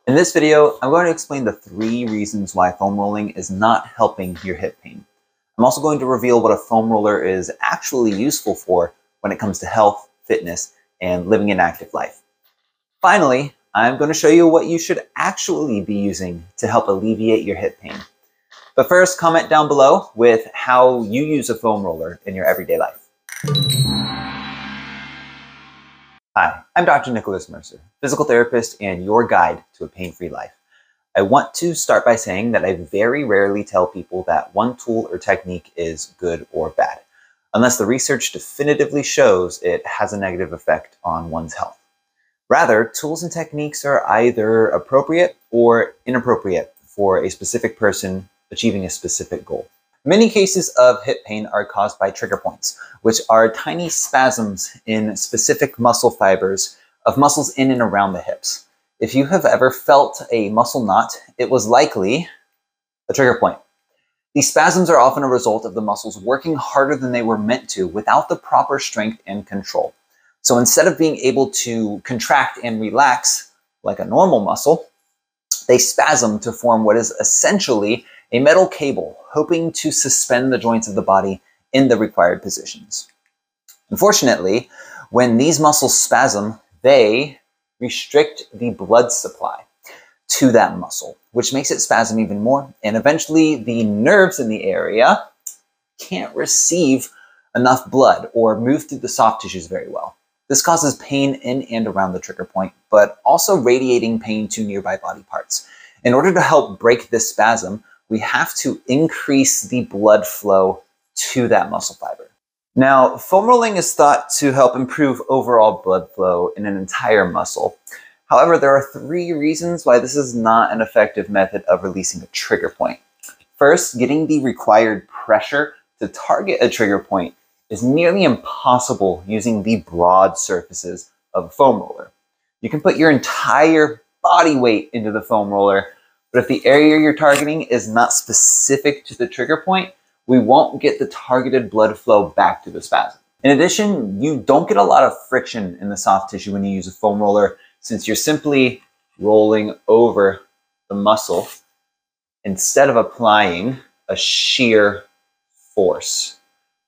In this video, I'm going to explain the 3 reasons why foam rolling is not helping your hip pain. I'm also going to reveal what a foam roller is actually useful for when it comes to health, fitness, and living an active life. Finally, I'm going to show you what you should actually be using to help alleviate your hip pain. But first, comment down below with how you use a foam roller in your everyday life. Hi, I'm Dr. Nicholas Mercer, physical therapist and your guide to a pain-free life. I want to start by saying that I very rarely tell people that one tool or technique is good or bad, unless the research definitively shows it has a negative effect on one's health. Rather, tools and techniques are either appropriate or inappropriate for a specific person achieving a specific goal. Many cases of hip pain are caused by trigger points, which are tiny spasms in specific muscle fibers of muscles in and around the hips. If you have ever felt a muscle knot, it was likely a trigger point. These spasms are often a result of the muscles working harder than they were meant to without the proper strength and control. So instead of being able to contract and relax like a normal muscle, they spasm to form what is essentially a metal cable, hoping to suspend the joints of the body in the required positions. Unfortunately, when these muscles spasm, they restrict the blood supply to that muscle, which makes it spasm even more, and eventually the nerves in the area can't receive enough blood or move through the soft tissues very well. This causes pain in and around the trigger point, but also radiating pain to nearby body parts. In order to help break this spasm, we have to increase the blood flow to that muscle fiber. Now, foam rolling is thought to help improve overall blood flow in an entire muscle. However, there are 3 reasons why this is not an effective method of releasing a trigger point. First, getting the required pressure to target a trigger point is nearly impossible using the broad surfaces of a foam roller. You can put your entire body weight into the foam roller, but if the area you're targeting is not specific to the trigger point, we won't get the targeted blood flow back to the spasm. In addition, you don't get a lot of friction in the soft tissue when you use a foam roller, since you're simply rolling over the muscle instead of applying a shear force.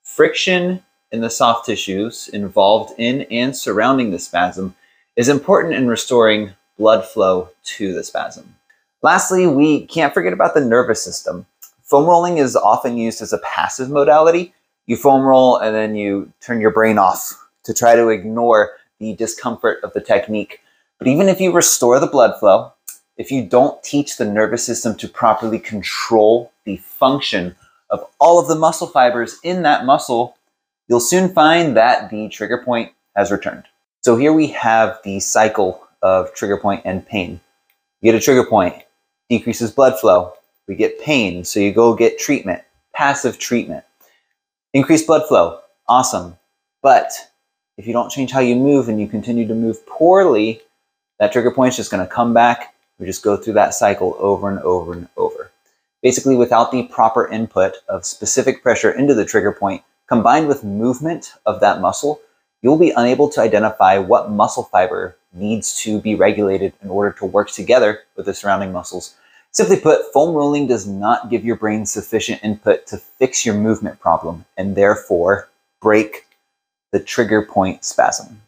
Friction in the soft tissues involved in and surrounding the spasm is important in restoring blood flow to the spasm. Lastly, we can't forget about the nervous system. Foam rolling is often used as a passive modality. You foam roll and then you turn your brain off to try to ignore the discomfort of the technique. But even if you restore the blood flow, if you don't teach the nervous system to properly control the function of all of the muscle fibers in that muscle, you'll soon find that the trigger point has returned. So here we have the cycle of trigger point and pain. You get a trigger point, decreases blood flow, we get pain, so you go get treatment, passive treatment. Increased blood flow, awesome. But if you don't change how you move and you continue to move poorly, that trigger point is just going to come back. We just go through that cycle over and over and over. Basically, without the proper input of specific pressure into the trigger point, combined with movement of that muscle, you'll be unable to identify what muscle fiber needs to be regulated in order to work together with the surrounding muscles. Simply put, foam rolling does not give your brain sufficient input to fix your movement problem and therefore break the trigger point spasm.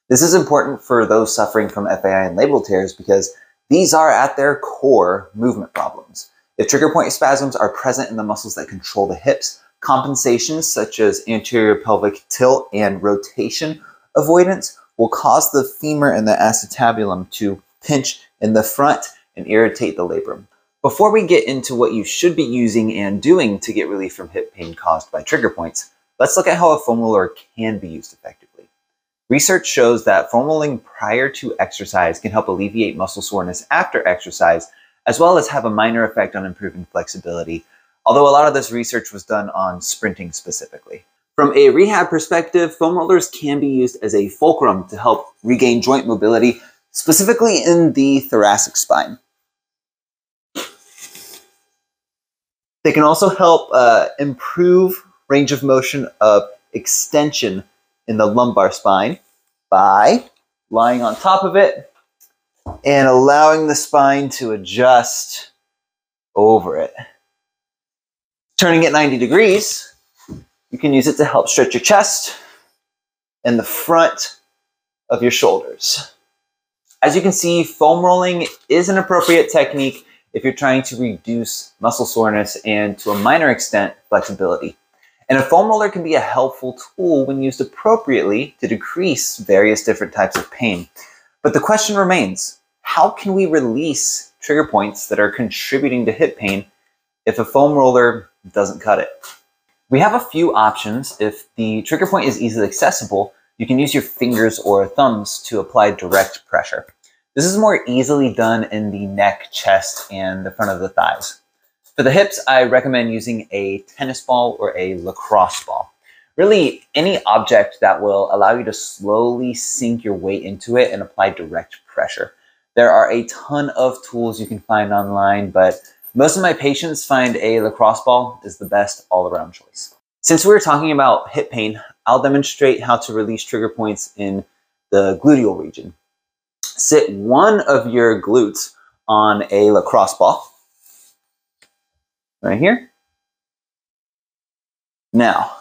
This is important for those suffering from FAI and Labral tears because these are at their core movement problems. If trigger point spasms are present in the muscles that control the hips, compensations such as anterior pelvic tilt and rotation avoidance will cause the femur and the acetabulum to pinch in the front and irritate the labrum. Before we get into what you should be using and doing to get relief from hip pain caused by trigger points, let's look at how a foam roller can be used effectively. Research shows that foam rolling prior to exercise can help alleviate muscle soreness after exercise, as well as have a minor effect on improving flexibility, although a lot of this research was done on sprinting specifically. From a rehab perspective, foam rollers can be used as a fulcrum to help regain joint mobility, specifically in the thoracic spine. They can also help improve range of motion of extension in the lumbar spine by lying on top of it and allowing the spine to adjust over it. Turning it 90 degrees, you can use it to help stretch your chest and the front of your shoulders. As you can see, foam rolling is an appropriate technique if you're trying to reduce muscle soreness and, to a minor extent, flexibility. And a foam roller can be a helpful tool when used appropriately to decrease various different types of pain. But the question remains, how can we release trigger points that are contributing to hip pain if a foam roller doesn't cut it? We have a few options. If the trigger point is easily accessible, you can use your fingers or thumbs to apply direct pressure. This is more easily done in the neck, chest, and the front of the thighs. For the hips, I recommend using a tennis ball or a lacrosse ball. Really, any object that will allow you to slowly sink your weight into it and apply direct pressure. There are a ton of tools you can find online, but most of my patients find a lacrosse ball is the best all-around choice. Since we're talking about hip pain, I'll demonstrate how to release trigger points in the gluteal region. Sit one of your glutes on a lacrosse ball, right here. Now,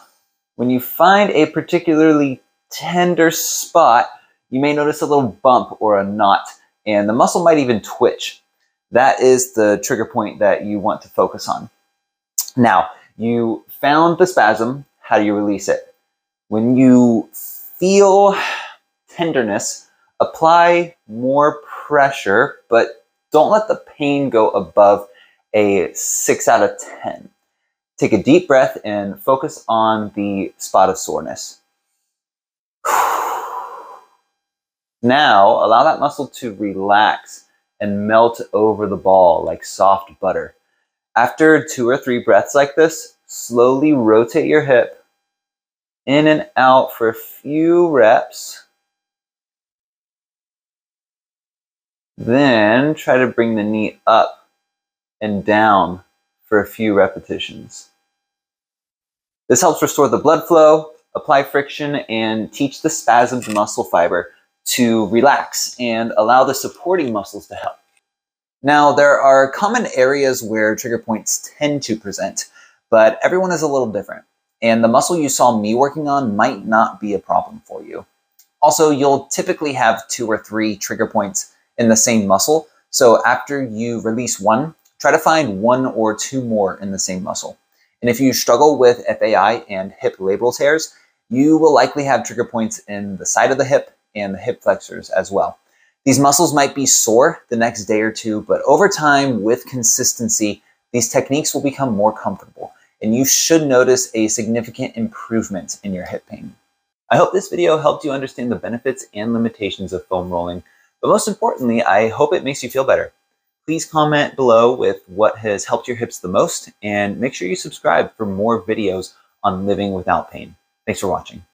when you find a particularly tender spot, you may notice a little bump or a knot, and the muscle might even twitch. That is the trigger point that you want to focus on. Now, you found the spasm. How do you release it? When you feel tenderness, apply more pressure, but don't let the pain go above a 6 out of 10. Take a deep breath and focus on the spot of soreness. Now, allow that muscle to relax and melt over the ball like soft butter. After 2 or 3 breaths like this, slowly rotate your hip in and out for a few reps. Then try to bring the knee up and down for a few repetitions. This helps restore the blood flow, apply friction, and teach the spasmed muscle fiber to relax and allow the supporting muscles to help. Now, there are common areas where trigger points tend to present, but everyone is a little different, and the muscle you saw me working on might not be a problem for you. Also, you'll typically have 2 or 3 trigger points in the same muscle, so after you release one, try to find 1 or 2 more in the same muscle. And if you struggle with FAI and hip labral tears, you will likely have trigger points in the side of the hip and the hip flexors as well. These muscles might be sore the next day or 2, but over time, with consistency, these techniques will become more comfortable, and you should notice a significant improvement in your hip pain. I hope this video helped you understand the benefits and limitations of foam rolling, but most importantly, I hope it makes you feel better. Please comment below with what has helped your hips the most, and make sure you subscribe for more videos on living without pain. Thanks for watching.